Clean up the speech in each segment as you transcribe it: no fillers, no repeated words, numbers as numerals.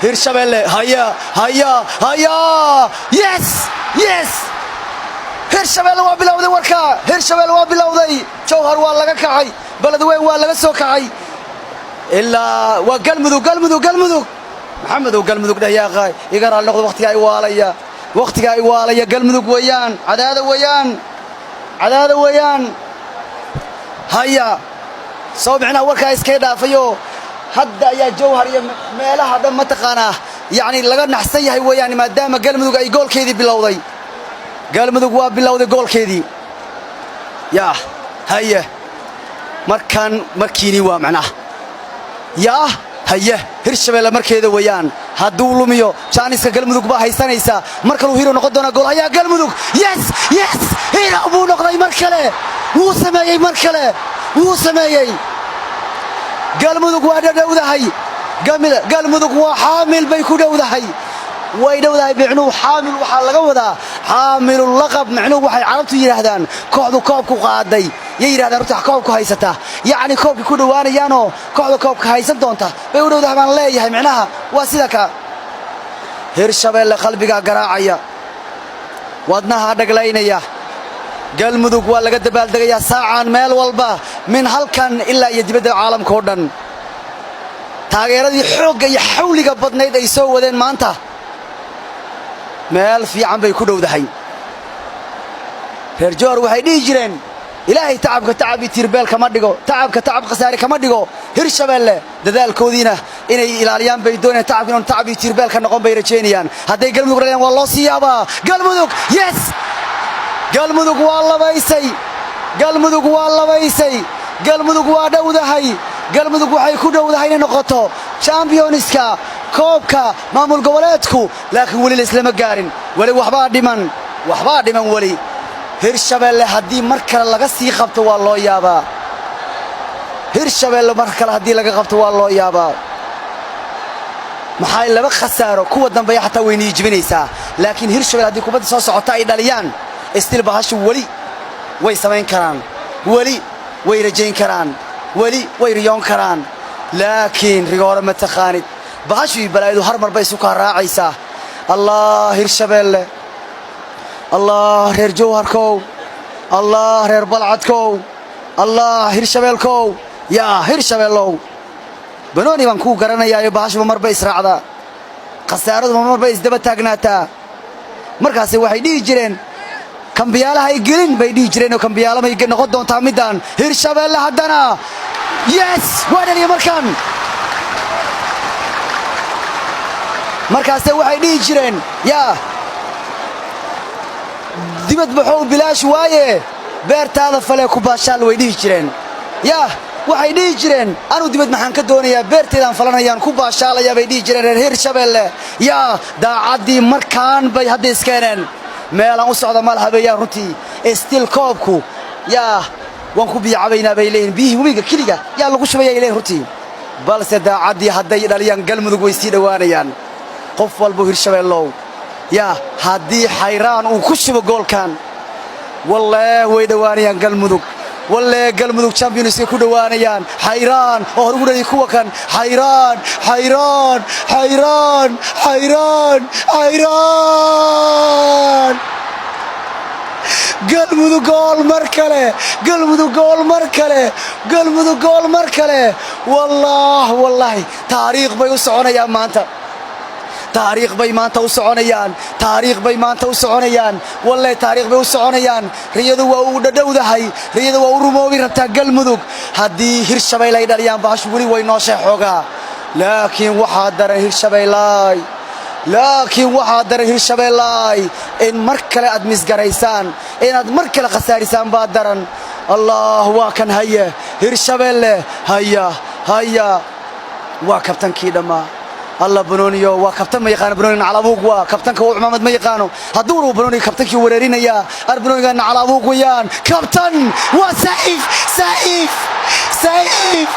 هيرشابيل هيا هيا هيا يس يس هيرشابيل وبلوذي وركا هيرشابيل وبلوذي جوهر والله كعي بلد وين والله سو كعي إلا وقلمذو محمد وقلمذو ده يا غاي يقرأ اللغة وقتها يواليا قلمذو ويان عداد ويان هيا صوبعنا وركا اسكيدا فيو هدا يا جوهر يا ميلها هذا ما تقانا يعني لقد نحسيها ويان ما دام قلمذو اي جول كيدي بلوضي قلمذو وا بلوضي جول كيدي يا هيا مركيني وا معناه يا هيا هيرشابيل markeeda wayaan haduu lumiyo Chinese galmudug ba haysanaysa marka uu hiro noqon doona gool haya galmudug yes hiro buu noqday markale wuu sameeyay galmudug waa dhawdahay galmudug waa xaamil bay ku dhawdahay way dhawdahay bicnu xaamil waxa laga wadaa xaamilul laqab macnu waxay carabtu yiraahdaan kooxdu koobku qaaday ييراد أروح كوب كهيسته يعني كوب يكون وانا يانو كوب كهيسن دونته بيقولوا ده من لا يهي معناها واسيدك هيرشابيل قلبك قراعية ودناها دقلينية قلمذوق ولا قد بالدقيا ساعة ميل والبا من هالكن إلا يجبد العالم كودن تغير دي حوق يحولي قبضنا يدا يسوي ذين ما أنت ميل في عم بيكونوا ذهين هرجار وحيد يجرين إلهي تعب يتيربال كما دغو تعب خساري كما دغو هيرشابيل ددالكودينا inay ilaaliyaan bay doonayaan تعب يتيربال ka noqon bay rajeynayaan haday galmudug raayaan waa loo siyaaba galmudug yes galmudug waa dhawdahay galmudug waxay ku dhawdahay inay noqoto championska koobka maamul goboleedku laakiin wali isla ma gaarin wali waxba dhiman wali هيرشابيل هدي مركل لغا سي قبطو waa loo yaaba هيرشابيل مركل هدي laga qabto waa loo yaaba maxay laba khasaaro kuwa dambe xataa weyn jibinaysa laakiin هيرشابيل hadii kubada soo socota ay dhaliyaan istil bahashu wali way sameyn karaan wali way rajayn karaan wali way riyoon karaan laakiin rigoor ma taqaanid bahashu balaayadu har mar bay isu ka raacaysa allah هيرشابيل الله رير جوهركو الله رير بلعدكو الله هيرشابيلكو يا هيرشابيلو بنوني بان كو غرانيا باش مر با اسراعدا خسارadu مر با isdaba taagnaata markaas waxay dhigi jireen kambiyaalaha ay gelin bay dhigi jireen oo kambiyaalaha ay noqon doontaa midaan هيرشابيل hadana yes wadani markaas waxay dhigi jireen ya dibad baxow bilaash waaye beertaada fale ku baashaal way dhihi jireen yaa waxay dhihi jireen anu dibad maxaan ka doonayaa beerteedaan falanayaan ku baashaalaya bay dhihi jireen reer Hirshabelle yaa daacadii markaan bay hadda iskeeneen meelaan u socdo mal habeeyaan runtii still koobku yaa waan ku biyacabaynaa bay leeyihiin bihi webiga kiliga yaa lagu shubayay ilaahay runtii balse daacadii hadday dhaliyaan galmudug way sii dhawaanayaan qof walba Hirshabelle يا هدي حيران وكشف جول كان والله ويدوانيان قلمذوق والله قلمذوق شامبيونز يكودوانيان حيران أهربنا يكوا كان حيران قلمذوق جول مركله والله تاريخ بيوسعنا يا مانتا تاريخ بي مانتا وسعونيان والله تاريخ بي وسعونيان ريادو waa dhadhawdahay riyadu waa rumoobi rabtaa galmudug hadii Hirshabelle ay dhaliyaan baash wali way noo sheexoga laakiin waxa daran Hirshabelle in markale aad misgaraysaan inaad markale khasaarisaan baa daran allah waa kan haya Hirshabelle haya waa kabtankii dhamaa الله بنونيو وكابتن ما يقانو بنوني على ابوك وكابتن كو عمامد ما يقانو هدورو بنوني كابتن كي وريرين يا بنوني على ابوك ويان كابتن وسيف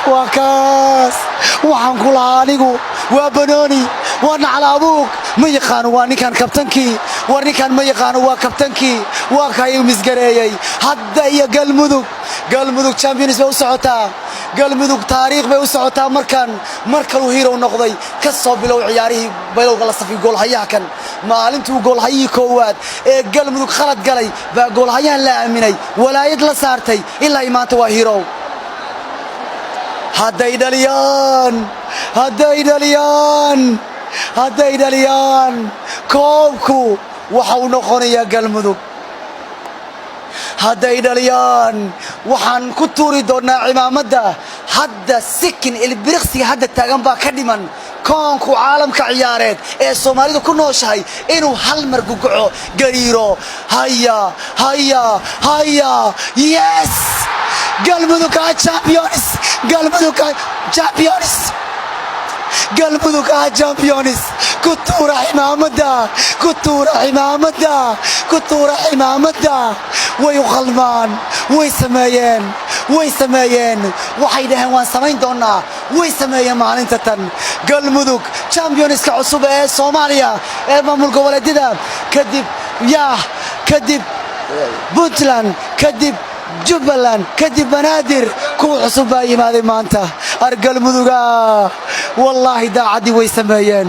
وكاس waxaan ku laanigu waa banooni waan على ابوك ما يقانو واني كان كابتنكي واني كان ما يقانو waa كابتنكي waa kay misgareeyay hadda iyo galmudug champions u socota galmudug taariikh bay u socotaa markuu hero noqday ka soo bilow ciyaarihii bilowga la safay goolhayaha kan maalintuu goolhayii koowaad ee galmudug khalad galay baa goolhayahan la aaminay walaayad la saartay ilaa maanta waa hero hadday dhaliyaan koobku waxa uu noqonayaa galmudug hadday dhaliyaan waxaan ku tuuri doonaa cimaamada hadda sikin ilbiriqsiga hadda taagan baa ka dhiman koonku caalamka ciyaareed ee Soomaalidu ku nooshahay inuu hal mar guguco gariiro haya yes galmudug champions galmudug champions كتورة حمامدا ويغلمان ويسمايين وحيدهن وان سمين دونا ويسمايين معلنتتن galmudug champions كعصوب سوماليا مامول goboleedyada kadib Puntland kadib Jubbaland kadib Banaadir kuwa cusub baa yimaaday maanta galmuduga wallahi daacadi way sameeyeen